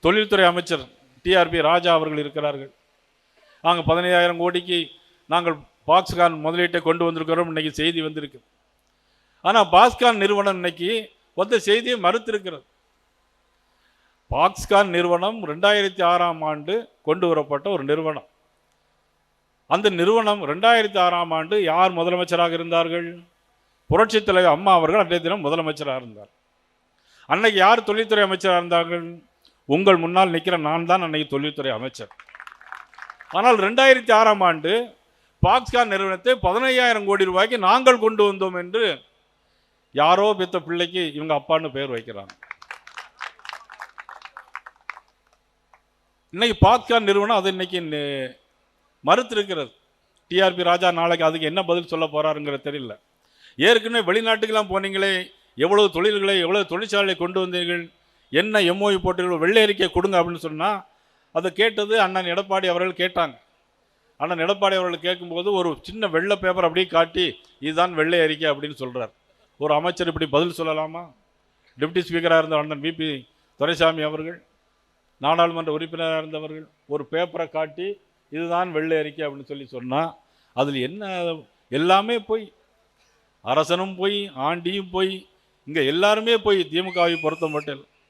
தொழில்துறை அமைச்சர் டிஆர்பி ராஜா அவர்கள் இருக்கிறார்கள். நாங்கள் 15,000 கோடிக்கு நாங்கள் பாக்ஸ்கான் முதலீட்டை கொண்டு வந்திருக்கிறோம், இன்னைக்கு செய்தி வந்திருக்கு. ஆனால் பாக்ஸ்கான் நிறுவனம் இன்னைக்கு வந்த செய்தியை மறுத்திருக்கிறது. பாக்ஸ்கான் நிறுவனம் 2006ஆம் ஆண்டு கொண்டு வரப்பட்ட ஒரு நிறுவனம். அந்த நிறுவனம் 2006ஆம் ஆண்டு யார் முதலமைச்சராக இருந்தார்கள்? புரட்சித் தலைவர் அம்மா அவர்கள் அன்றைய தினம் முதலமைச்சராக இருந்தார். அன்னைக்கு யார் தொழில்துறை அமைச்சராக இருந்தார்கள்? உங்கள் முன்னால் நிற்கிற நான் தான் அன்னைக்கு தொழில்துறை அமைச்சர். ஆனால் 2006ஆம் ஆண்டு பாக்ஸ்கான் நிறுவனத்தை 15,000 கோடி ரூபாய்க்கு நாங்கள் கொண்டு வந்தோம் என்று யாரோ பெத்த பிள்ளைக்கு இவங்க அப்பான்னு பேர் வைக்கிறாங்க. இன்னைக்கு பாக்ஸ்கான் நிறுவனம் அதை இன்னைக்கு மறுத்திருக்கிறது. டிஆர்பி ராஜா நாளைக்கு அதுக்கு என்ன பதில் சொல்ல போறாருங்கிறது தெரியல. ஏற்கனவே வெளிநாட்டுக்கெல்லாம் போனீங்களே, எவ்வளவு தொழில்களை எவ்வளவு தொழிற்சாலையை கொண்டு வந்தீர்கள், என்ன எம்ஓயு போட்டீர்கள், வெள்ளை அறிக்கை கொடுங்க அப்படின்னு சொன்னால் அதை கேட்டது அண்ணன் எடப்பாடி அவர்கள் கேட்டாங்க. அண்ணன் எடப்பாடி அவர்கள் கேட்கும்போது ஒரு சின்ன வெள்ளை பேப்பர் அப்படியே காட்டி இதுதான் வெள்ளை அறிக்கை அப்படின்னு சொல்கிறார். ஒரு அமைச்சர் இப்படி பதில் சொல்லலாமா? டெப்டி ஸ்பீக்கராக இருந்த அண்ணன் விபி துரைசாமி அவர்கள், நாடாளுமன்ற உறுப்பினராக இருந்தவர்கள் ஒரு பேப்பரை காட்டி இதுதான் வெள்ளை அறிக்கை அப்படின்னு சொல்லி சொன்னால் அதில் என்ன? எல்லாமே போய், அரசனும் போய், ஆண்டியும் போய், இங்கே எல்லாருமே போய். திமுகவை பொறுத்த மட்டும்